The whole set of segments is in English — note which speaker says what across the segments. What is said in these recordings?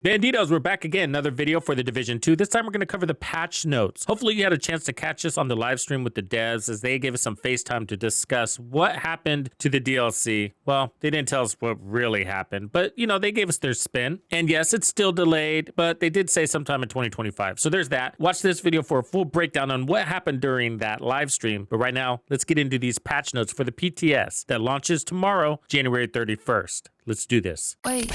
Speaker 1: Banditos, we're back again. Another video for The Division 2. This time we're going to cover the patch notes. Hopefully you had a chance to catch us on the live stream with the devs as they gave us some FaceTime to discuss what happened to the DLC. Well, they didn't tell us what really happened, but you know, they gave us their spin. And yes, it's still delayed, but they did say sometime in 2025. So there's that. Watch this video for a full breakdown on what happened during that live stream. But right now, let's get into these patch notes for the PTS that launches tomorrow, January 31st. Let's do this.
Speaker 2: Wait,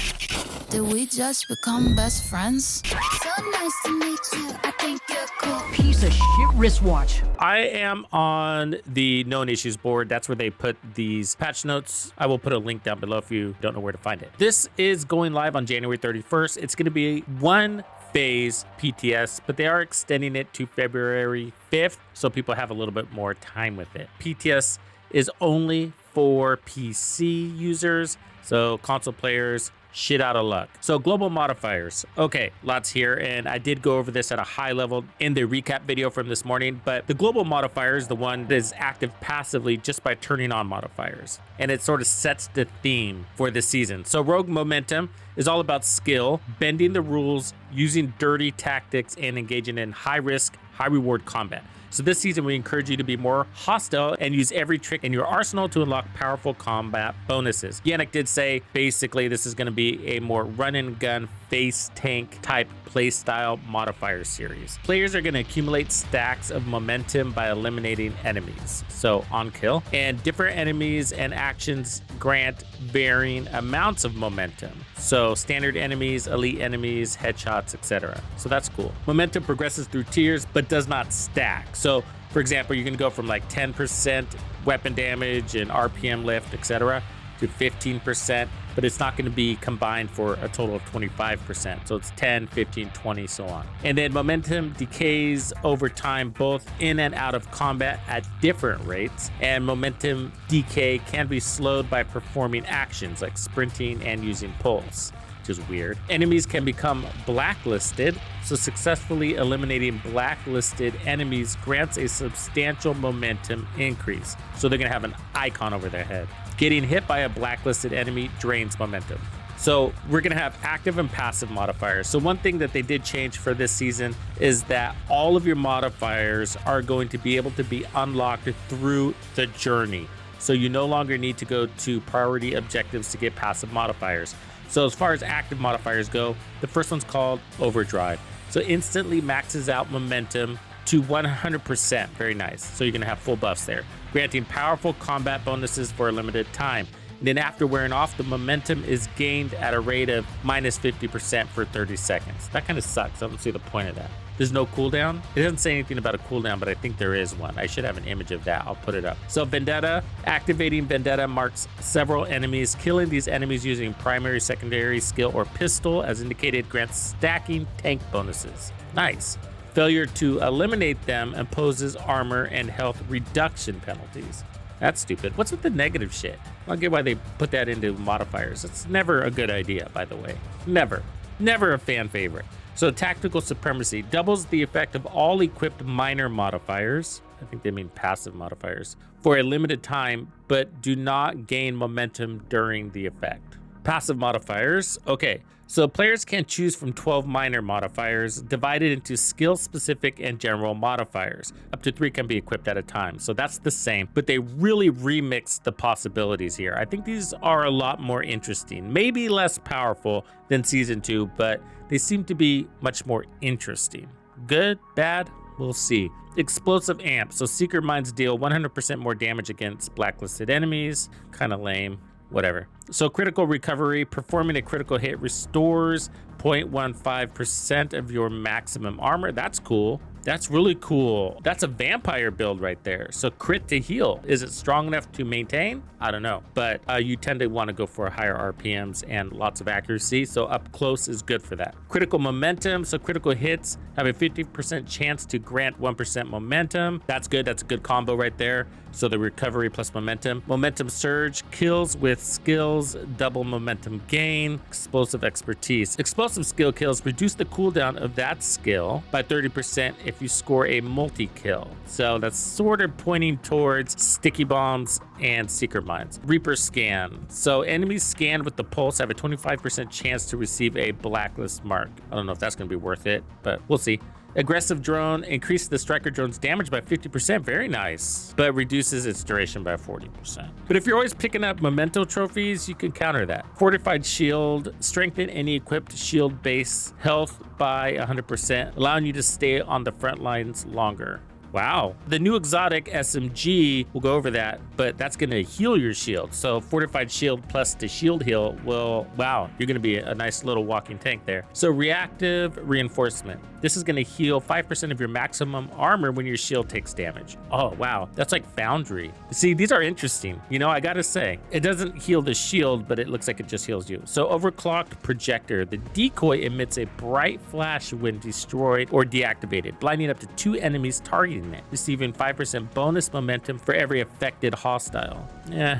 Speaker 2: did we just become best friends? So nice to meet you. I think you're cool.
Speaker 3: Piece of shit wristwatch.
Speaker 1: I am on the known issues board. That's where they put these patch notes. I will put a link down below if you don't know where to find it. This is going live on January 31st. It's going to be one phase PTS, but they are extending it to February 5th, so people have a little bit more time with it. PTS is only for PC users, so console players, shit out of luck. So global modifiers. Okay, lots here, and I did go over this at a high level in the recap video from this morning, but the global modifier is the one that is active passively just by turning on modifiers, and it sort of sets the theme for the season. So rogue momentum is all about skill, bending the rules, using dirty tactics, and engaging in high risk, high reward combat. So this season, we encourage you to be more hostile and use every trick in your arsenal to unlock powerful combat bonuses. Yannick did say, basically, this is going to be a more run and gun face tank type playstyle modifier series. Players are going to accumulate stacks of momentum by eliminating enemies, so on kill, and different enemies and actions grant varying amounts of momentum. So standard enemies, elite enemies, headshots, etc. So that's cool. Momentum progresses through tiers, but does not stack. So for example, you can go from like 10% weapon damage and RPM lift, etc. to 15%, but it's not going to be combined for a total of 25%. So it's 10, 15, 20, so on. And then momentum decays over time, both in and out of combat at different rates. And momentum decay can be slowed by performing actions like sprinting and using pulse, which is weird. Enemies can become blacklisted, so successfully eliminating blacklisted enemies grants a substantial momentum increase. So they're gonna have an icon over their head. Getting hit by a blacklisted enemy drains momentum. So we're gonna have active and passive modifiers. So one thing that they did change for this season is that all of your modifiers are going to be able to be unlocked through the journey. So you no longer need to go to priority objectives to get passive modifiers. So as far as active modifiers go, the first one's called Overdrive. So instantly maxes out momentum to 100%. Very nice. So you're gonna have full buffs there, granting powerful combat bonuses for a limited time. And then after wearing off, the momentum is gained at a rate of minus 50% for 30 seconds. That kind of sucks. I don't see the point of that. There's no cooldown. It doesn't say anything about a cooldown, but I think there is one. I should have an image of that. I'll put it up. So Vendetta, activating Vendetta marks several enemies. Killing these enemies using primary, secondary, skill, or pistol, as indicated, grants stacking tank bonuses. Nice. Failure to eliminate them imposes armor and health reduction penalties. That's stupid. What's with the negative shit? I don't get why they put that into modifiers. It's never a good idea, by the way. Never. Never a fan favorite. So tactical supremacy doubles the effect of all equipped minor modifiers. I think they mean passive modifiers for a limited time, but do not gain momentum during the effect. Passive modifiers. Okay. So players can choose from 12 minor modifiers divided into skill-specific and general modifiers. Up to 3 can be equipped at a time. So that's the same, but they really remixed the possibilities here. I think these are a lot more interesting, maybe less powerful than Season 2, but they seem to be much more interesting. Good, bad, we'll see. Explosive amp. So Seeker Mines deal 100% more damage against blacklisted enemies. Kind of lame. Whatever. So critical recovery, performing a critical hit restores 0.15% of your maximum armor. That's cool. That's really cool. That's a vampire build right there. So crit to heal. Is it strong enough to maintain? I don't know. But you tend to want to go for higher RPMs and lots of accuracy. So up close is good for that. Critical momentum. So critical hits have a 50% chance to grant 1% momentum. That's good. That's a good combo right there. So the recovery plus momentum. Momentum surge. Kills with skills. Double momentum gain. Explosive expertise. Explosive skill kills reduce the cooldown of that skill by 30% if if you score a multi-kill. So that's sort of pointing towards sticky bombs and secret mines. Reaper scan. So enemies scanned with the pulse have a 25% chance to receive a blacklist mark. I don't know if that's going to be worth it, but we'll see. Aggressive drone increases the striker drone's damage by 50%. Very nice. But reduces its duration by 40%. But if you're always picking up memento trophies, you can counter that. Fortified shield. Strengthen any equipped shield base health by 100%, allowing you to stay on the front lines longer. Wow. The new exotic SMG, we'll go over that, but that's going to heal your shield. So fortified shield plus the shield heal will, wow, you're going to be a nice little walking tank there. So reactive reinforcement. This is going to heal 5% of your maximum armor when your shield takes damage. Oh, wow. That's like Foundry. See, these are interesting. You know, I got to say, it doesn't heal the shield, but it looks like it just heals you. So overclocked projector. The decoy emits a bright flash when destroyed or deactivated, blinding up to 2 enemies targeting it, receiving 5% bonus momentum for every affected hostile.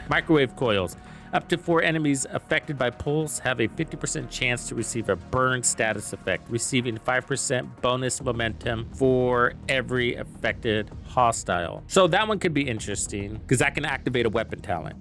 Speaker 1: Microwave coils. Up to 4 enemies affected by pulse have a 50% chance to receive a burn status effect, receiving 5% bonus momentum for every affected hostile. So that one could be interesting because that can activate a weapon talent.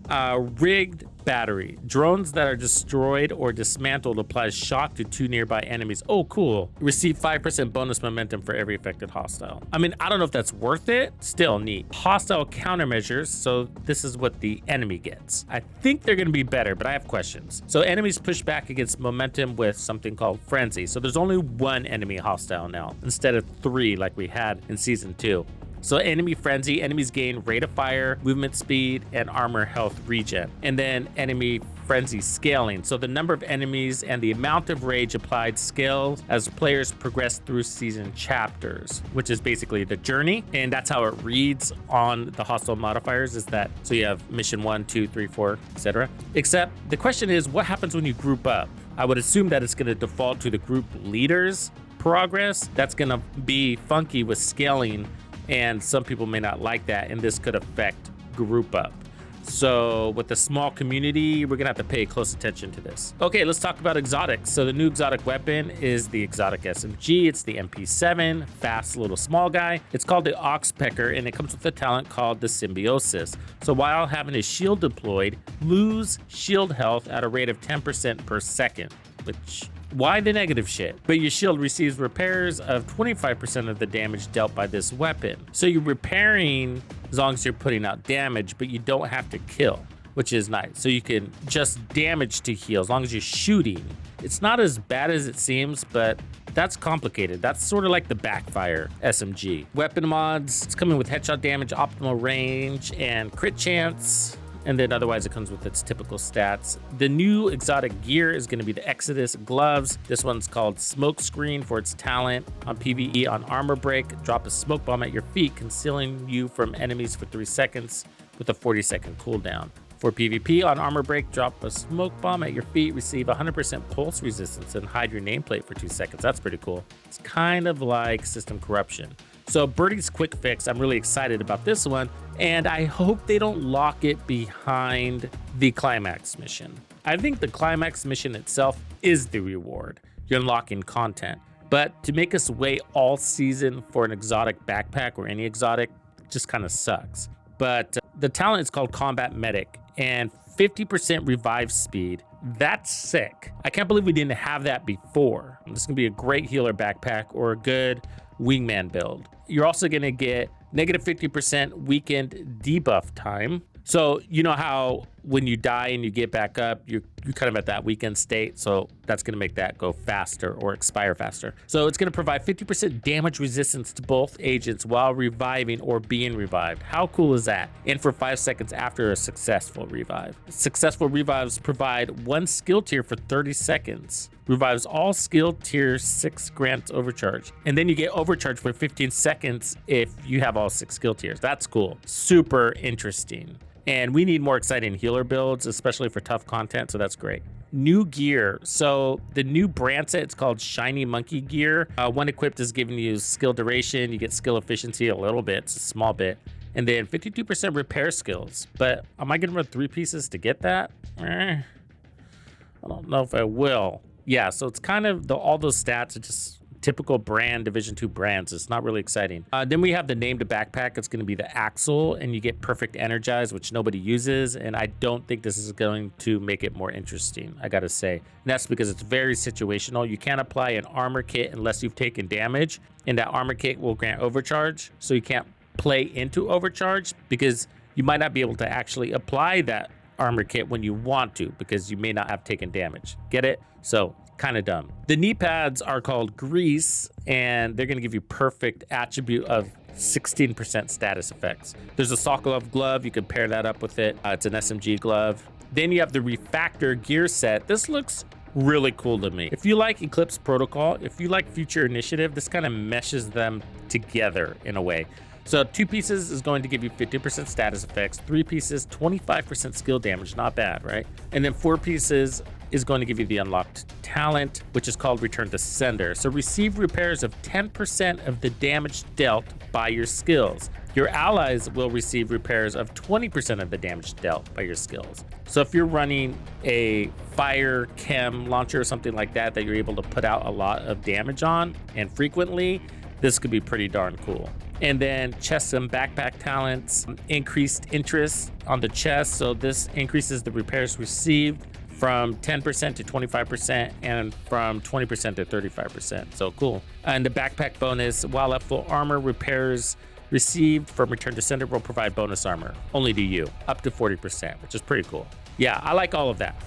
Speaker 1: Rigged battery. Drones that are destroyed or dismantled applies shock to 2 nearby enemies. Oh, cool. Receive 5% bonus momentum for every affected hostile. I mean, I don't know if that's worth it. Still neat. Hostile countermeasures. So this is what the enemy gets. I think they're going to be better, but I have questions. So enemies push back against momentum with something called frenzy. So there's only 1 enemy hostile now instead of 3 like we had in season 2. So enemy frenzy, enemies gain rate of fire, movement speed, and armor health regen. And then enemy frenzy scaling. So the number of enemies and the amount of rage applied scales as players progress through season chapters, which is basically the journey. And that's how it reads on the hostile modifiers is that, so you have mission 1, 2, 3, 4, etc. Except the question is, what happens when you group up? I would assume that it's going to default to the group leader's progress. That's going to be funky with scaling, and some people may not like that, and this could affect group up. So with the small community, we're gonna have to pay close attention to this. Okay, let's talk about exotics. So the new exotic weapon is the exotic SMG. It's the MP7, fast little small guy. It's called the oxpecker, and it comes with a talent called the symbiosis. So while having his shield deployed, lose shield health at a rate of 10% per second, which, why the negative shit? But your shield receives repairs of 25% of the damage dealt by this weapon. So you're repairing as long as you're putting out damage, but you don't have to kill, which is nice. So you can just damage to heal as long as you're shooting. It's not as bad as it seems, but that's complicated. That's sort of like the backfire SMG. Weapon mods, it's coming with headshot damage, optimal range, and crit chance. And then otherwise it comes with its typical stats. The new exotic gear is going to be the Exodus gloves. This one's called Smoke Screen for its talent. On PvE, on armor break, drop a smoke bomb at your feet, concealing you from enemies for 3 seconds with a 40-second cooldown. For PvP, on armor break, drop a smoke bomb at your feet, receive 100% pulse resistance, and hide your nameplate for 2 seconds. That's pretty cool. It's kind of like system corruption. So Birdie's quick fix, I'm really excited about this one, and I hope they don't lock it behind the climax mission. I think the climax mission itself is the reward. You're unlocking content, but to make us wait all season for an exotic backpack or any exotic just kind of sucks. But the talent is called Combat Medic, and 50% revive speed. That's sick. I can't believe we didn't have that before. This is gonna be a great healer backpack or a good wingman build. You're also gonna get negative 50% weakened debuff time. So you know how when you die and you get back up, you're kind of at that weakened state. So that's gonna make that go faster or expire faster. So it's gonna provide 50% damage resistance to both agents while reviving or being revived. How cool is that? And for 5 seconds after a successful revive. Successful revives provide 1 skill tier for 30 seconds. Revives all skill tier 6 grants overcharge. And then you get overcharge for 15 seconds if you have all 6 skill tiers. That's cool. Super interesting. And we need more exciting healer builds, especially for tough content, so that's great. New gear. So the new brand set, it's called Shiny Monkey Gear. When equipped is giving you skill duration, you get skill efficiency a little bit, it's a small bit, and then 52% repair skills. But am I gonna run 3 pieces to get that? I don't know if I will. Yeah, so it's kind of all those stats are just typical brand, Division 2 brands. It's not really exciting. Then we have the named backpack. It's going to be the Axle, and you get perfect energize, which nobody uses. And I don't think this is going to make it more interesting, I got to say. And that's because it's very situational. You can't apply an armor kit unless you've taken damage, and that armor kit will grant overcharge. So you can't play into overcharge because you might not be able to actually apply that armor kit when you want to because you may not have taken damage. Get it? So kind of dumb. The knee pads are called Grease, and they're going to give you perfect attribute of 16% status effects. There's a Sokolov glove. You can pair that up with it. It's an SMG glove. Then you have the Refactor gear set. This looks really cool to me. If you like Eclipse Protocol, if you like Future Initiative, this kind of meshes them together in a way. So 2 pieces is going to give you 50% status effects, 3 pieces, 25% skill damage, not bad, right? And then 4 pieces is going to give you the unlocked talent, which is called Return to Sender. So receive repairs of 10% of the damage dealt by your skills. Your allies will receive repairs of 20% of the damage dealt by your skills. So if you're running a fire chem launcher or something like that you're able to put out a lot of damage on and frequently, this could be pretty darn cool. And then chest and backpack talents, increased interest on the chest. So this increases the repairs received from 10% to 25% and from 20% to 35%. So cool. And the backpack bonus, while at full armor, repairs received from Return to Sender will provide bonus armor only to you, up to 40%, which is pretty cool. Yeah, I like all of that.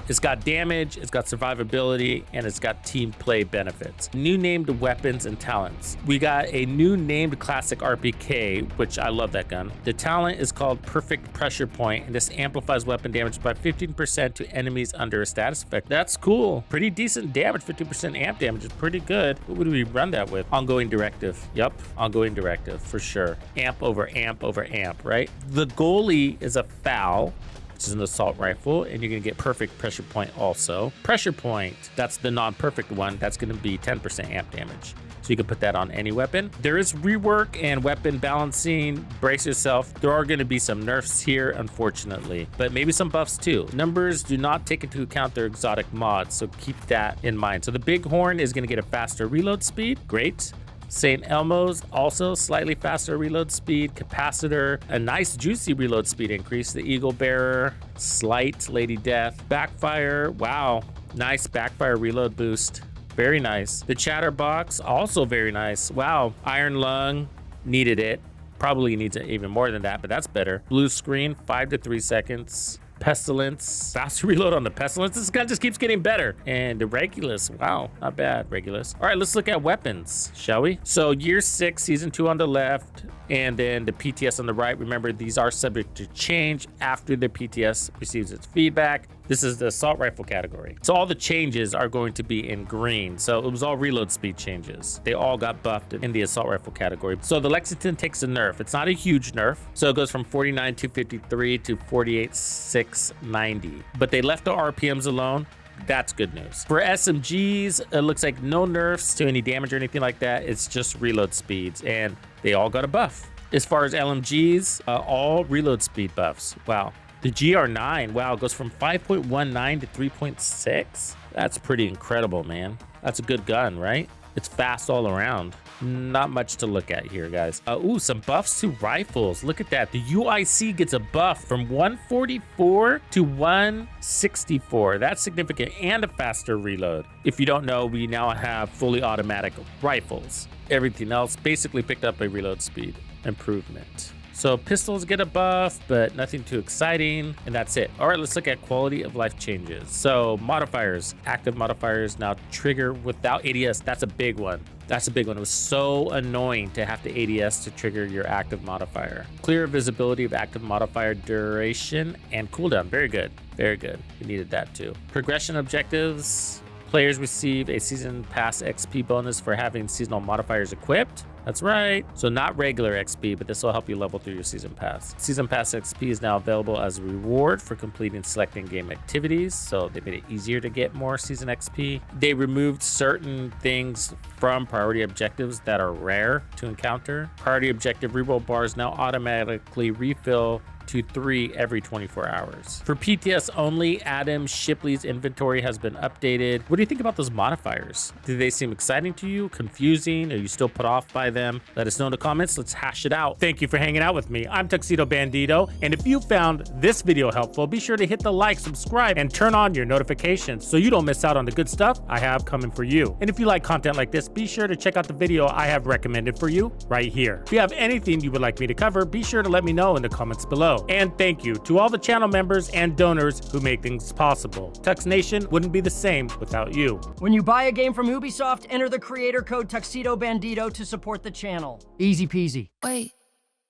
Speaker 1: It's got damage, it's got survivability, and it's got team play benefits. New named weapons and talents. We got a new named classic RPK, which I love that gun. The talent is called Perfect Pressure Point, and this amplifies weapon damage by 15% to enemies under a status effect. That's cool. Pretty decent damage, 50% amp damage is pretty good. What would we run that with? Ongoing directive. Yep, ongoing directive for sure. Amp over amp over amp, right? The goalie is a foul, which is an assault rifle, and you're gonna get perfect pressure point also. Pressure point, that's the non-perfect one, that's gonna be 10% amp damage. So you can put that on any weapon. There is rework and weapon balancing. Brace yourself. There are gonna be some nerfs here, unfortunately, but maybe some buffs too. Numbers do not take into account their exotic mods, so keep that in mind. So the Bighorn is gonna get a faster reload speed, great. St. Elmo's also slightly faster reload speed. Capacitor, a nice juicy reload speed increase. The Eagle Bearer, slight Lady Death. Backfire, wow, nice backfire reload boost. Very nice. The Chatterbox, also very nice. Wow, Iron Lung, needed it. Probably needs it even more than that, but that's better. Blue Screen, 5 to 3 seconds. Pestilence, fast reload on the Pestilence. This gun just keeps getting better. And the Regulus, wow, not bad, Regulus. All right, let's look at weapons, shall we? So year 6, season 2 on the left, and then the PTS on the right. Remember, these are subject to change after the PTS receives its feedback. This is the assault rifle category. So all the changes are going to be in green. So it was all reload speed changes. They all got buffed in the assault rifle category. So the Lexington takes a nerf. It's not a huge nerf. So it goes from 49,253 to 48,690. But they left the RPMs alone. That's good news. For SMGs, it looks like no nerfs to any damage or anything like that. It's just reload speeds, and they all got a buff. As far as LMGs, all reload speed buffs. Wow. The GR9, wow, goes from 5.19 to 3.6. That's pretty incredible, man. That's a good gun, right? It's fast all around. Not much to look at here, guys. Ooh, some buffs to rifles. Look at that. The UIC gets a buff from 144 to 164. That's significant, and a faster reload. If you don't know, we now have fully automatic rifles. Everything else basically picked up a reload speed improvement. So pistols get a buff, but nothing too exciting, and that's it. All right, let's look at quality of life changes. So modifiers, active modifiers now trigger without ADS. That's a big one. That's a big one. It was so annoying to have to ADS to trigger your active modifier. Clear visibility of active modifier duration and cooldown. Very good. Very good. We needed that too. Progression objectives. Players receive a season pass XP bonus for having seasonal modifiers equipped. That's right. So not regular XP, but this will help you level through your season pass. Season pass XP is now available as a reward for completing select in-game activities. So they made it easier to get more season XP. They removed certain things from priority objectives that are rare to encounter. Priority objective reroll bars now automatically refill to 3 every 24 hours. For PTS only, Adam Shipley's inventory has been updated. What do you think about those modifiers? Do they seem exciting to you, confusing? Are you still put off by them? Let us know in the comments. Let's hash it out. Thank you for hanging out with me. I'm Tuxedo Bandido, and if you found this video helpful, be sure to hit the like, subscribe, and turn on your notifications so you don't miss out on the good stuff I have coming for you. And if you like content like this, be sure to check out the video I have recommended for you right here. If you have anything you would like me to cover, be sure to let me know in the comments below. And thank you to all the channel members and donors who make things possible. Tux Nation wouldn't be the same without you.
Speaker 3: When you buy a game from Ubisoft, enter the creator code Tuxedo Bandido to support the channel. Easy peasy.
Speaker 2: Wait,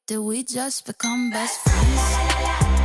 Speaker 2: did we just become best friends?